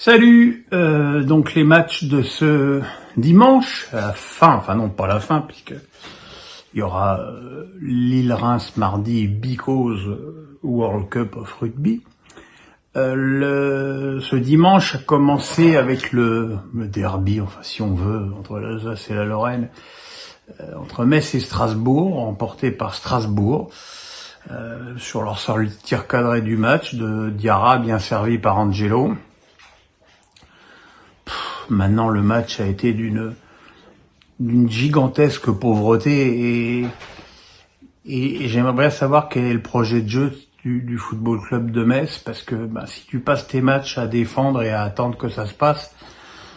Salut, donc les matchs de ce dimanche, à la fin, enfin non pas la fin, puisque il y aura Lille-Reims mardi, because World Cup of Rugby. Ce dimanche a commencé avec le derby, enfin si on veut, entre l'Alsace et la Lorraine, entre Metz et Strasbourg, remporté par Strasbourg, sur leur seul tir cadré du match, de Diarra, bien servi par Angelo. Maintenant, le match a été d'une gigantesque pauvreté et j'aimerais bien savoir quel est le projet de jeu du football club de Metz, parce que si tu passes tes matchs à défendre et à attendre que ça se passe,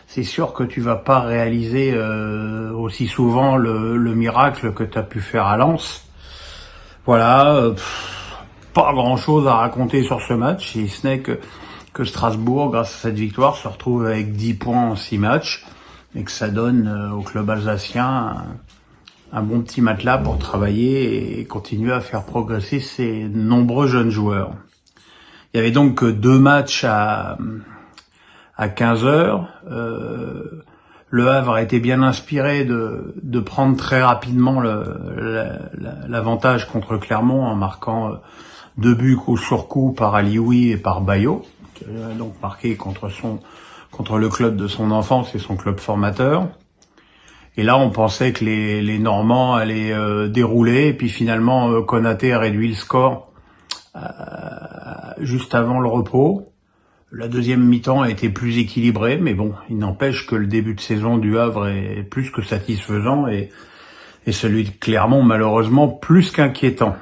c'est sûr que tu vas pas réaliser aussi souvent le miracle que tu as pu faire à Lens. Voilà, pas grand chose à raconter sur ce match, si ce n'est que Strasbourg, grâce à cette victoire, se retrouve avec 10 points en 6 matchs et que ça donne au club alsacien un bon petit matelas pour travailler et continuer à faire progresser ses nombreux jeunes joueurs. Il y avait donc 2 matchs à 15 heures. Le Havre a été bien inspiré de prendre très rapidement l'avantage contre Clermont en marquant 2 buts coup sur coup par Alioui et par Bayo, qui a donc marqué contre le club de son enfance et son club formateur. Et là, on pensait que les Normands allaient dérouler, et puis finalement, Konaté a réduit le score juste avant le repos. La deuxième mi-temps a été plus équilibrée, mais bon, il n'empêche que le début de saison du Havre est plus que satisfaisant, et celui de Clermont, malheureusement, plus qu'inquiétant.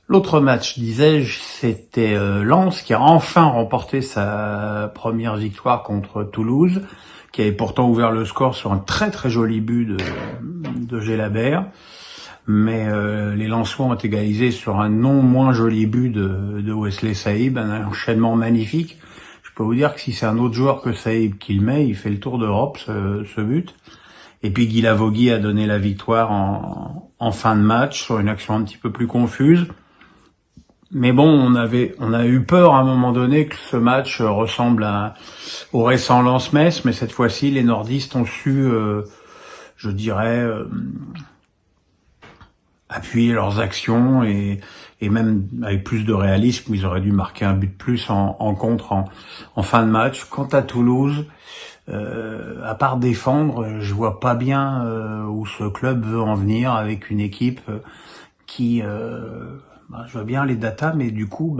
L'autre match, disais-je, c'était Lens, qui a enfin remporté sa première victoire contre Toulouse, qui avait pourtant ouvert le score sur un très très joli but de Gelabert. Mais les Lensois ont égalisé sur un non moins joli but de Wesley Saïb, un enchaînement magnifique. Je peux vous dire que si c'est un autre joueur que Saïb qui le met, il fait le tour d'Europe, ce but. Et puis Guy Lavogui a donné la victoire en fin de match sur une action un petit peu plus confuse. Mais bon, on a eu peur à un moment donné que ce match ressemble au récent Lens-Metz, mais cette fois-ci, les nordistes ont su, je dirais, appuyer leurs actions et même avec plus de réalisme, ils auraient dû marquer un but de plus en contre en fin de match. Quant à Toulouse, à part défendre, je vois pas bien où ce club veut en venir avec une équipe qui... je vois bien les datas, mais du coup,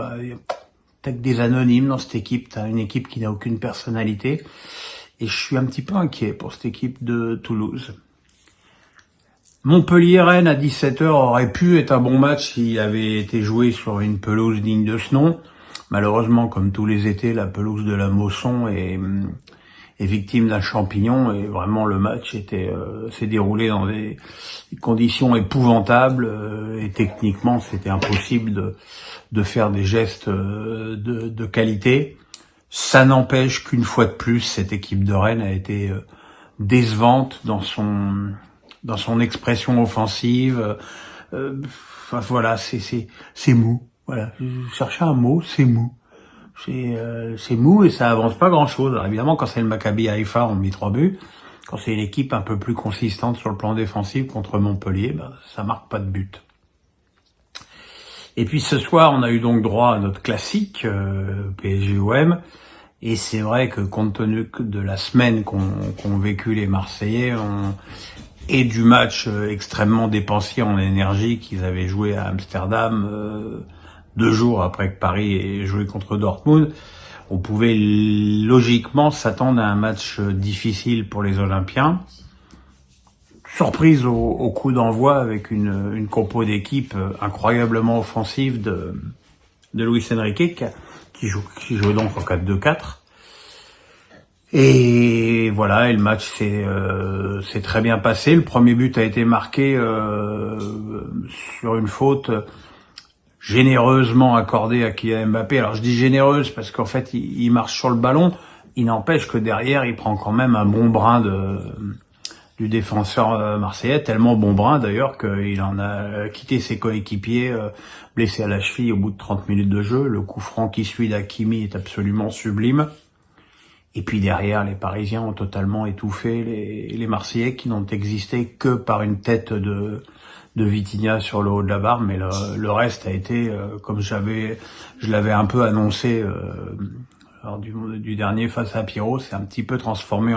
t'as que des anonymes dans cette équipe. T'as une équipe qui n'a aucune personnalité. Et je suis un petit peu inquiet pour cette équipe de Toulouse. Montpellier-Rennes à 17h aurait pu être un bon match s'il avait été joué sur une pelouse digne de ce nom. Malheureusement, comme tous les étés, la pelouse de la Mosson est victime d'un champignon, et vraiment le match s'est déroulé dans des conditions épouvantables, et techniquement c'était impossible de faire des gestes de qualité. Ça n'empêche qu'une fois de plus, cette équipe de Rennes a été décevante dans son expression offensive. Voilà, c'est mou. Voilà, je cherchais un mot, c'est mou. C'est mou et ça avance pas grand-chose. Alors évidemment, quand c'est le Maccabi Haïfa, on met 3 buts. Quand c'est une équipe un peu plus consistante sur le plan défensif contre Montpellier, ça marque pas de but. Et puis ce soir, on a eu donc droit à notre classique PSG-OM. Et c'est vrai que compte tenu de la semaine qu'ont vécu les Marseillais et du match extrêmement dépensier en énergie qu'ils avaient joué à Amsterdam 2 jours après que Paris ait joué contre Dortmund, on pouvait logiquement s'attendre à un match difficile pour les Olympiens. Surprise au coup d'envoi avec une compo d'équipe incroyablement offensive de Luis Enrique qui jouait donc en 4-2-4. Et voilà, et le match s'est très bien passé. Le premier but a été marqué sur une faute généreusement accordée à Kylian Mbappé. Alors je dis généreuse parce qu'en fait il marche sur le ballon. Il n'empêche que derrière il prend quand même un bon brin du défenseur marseillais, tellement bon brin d'ailleurs qu'il en a quitté ses coéquipiers blessé à la cheville au bout de 30 minutes de jeu. Le coup franc qui suit d'Hakimi est absolument sublime. Et puis derrière, les Parisiens ont totalement étouffé les Marseillais qui n'ont existé que par une tête de Vitinha sur le haut de la barre, mais le reste a été, comme je l'avais un peu annoncé lors du dernier face à Pirot, c'est un petit peu transformé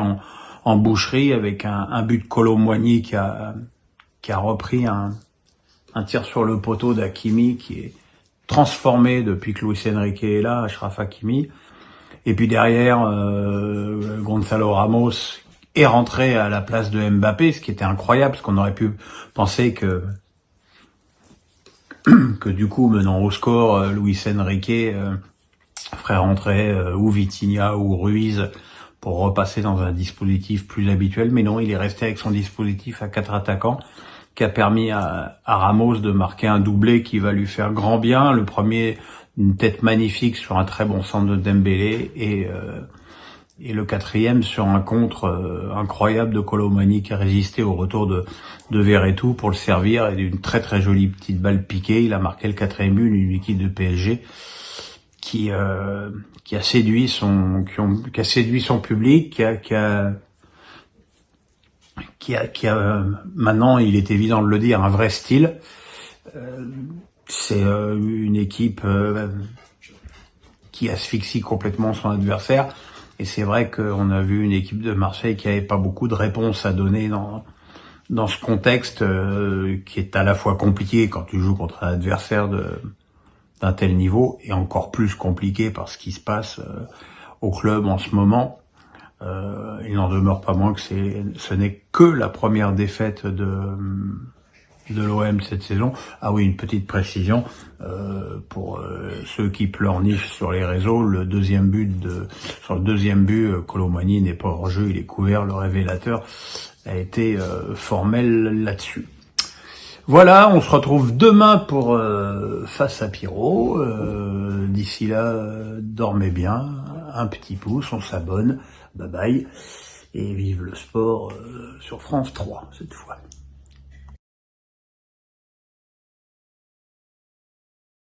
en boucherie avec un but de Colomboigny qui a repris un tir sur le poteau d'Hakimi qui est transformé depuis que Luis Enrique est là, Achraf Hakimi. Et puis derrière, Gonzalo Ramos est rentré à la place de Mbappé, ce qui était incroyable, parce qu'on aurait pu penser que du coup, menant au score, Luis Enrique ferait rentrer ou Vitinha ou Ruiz pour repasser dans un dispositif plus habituel. Mais non, il est resté avec son dispositif à 4 attaquants, qui a permis à Ramos de marquer un doublé qui va lui faire grand bien. Le premier, une tête magnifique sur un très bon centre de Dembélé, et le quatrième sur un contre incroyable de Colomboigny qui a résisté au retour de Verretou pour le servir, et d'une très très jolie petite balle piquée. Il a marqué le 4e but, une équipe de PSG qui a séduit son public, qui a maintenant, il est évident de le dire, un vrai style. C'est une équipe qui asphyxie complètement son adversaire. Et c'est vrai qu'on a vu une équipe de Marseille qui avait pas beaucoup de réponses à donner dans ce contexte qui est à la fois compliqué quand tu joues contre un adversaire d'un tel niveau, et encore plus compliqué par ce qui se passe au club en ce moment. Il n'en demeure pas moins que ce n'est que la première défaite de l'OM cette saison. Ah oui, une petite précision pour ceux qui pleurnichent sur les réseaux, sur le deuxième but, Colomboigny n'est pas hors jeu, il est couvert. Le révélateur a été formel là-dessus. Voilà, on se retrouve demain pour face à Pirot. D'ici là, dormez bien, un petit pouce, on s'abonne, bye bye, et vive le sport sur France 3 cette fois.